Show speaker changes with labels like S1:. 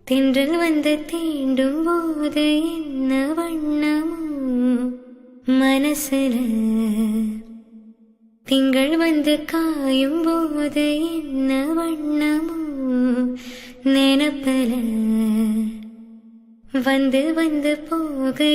S1: தென்றல் வந்து தீண்டும் போது என்ன வண்ணமோ மனசுல, திங்கள் வந்து காயும் போது என்ன வண்ணமோ நினப்பல, வந்து வந்து போக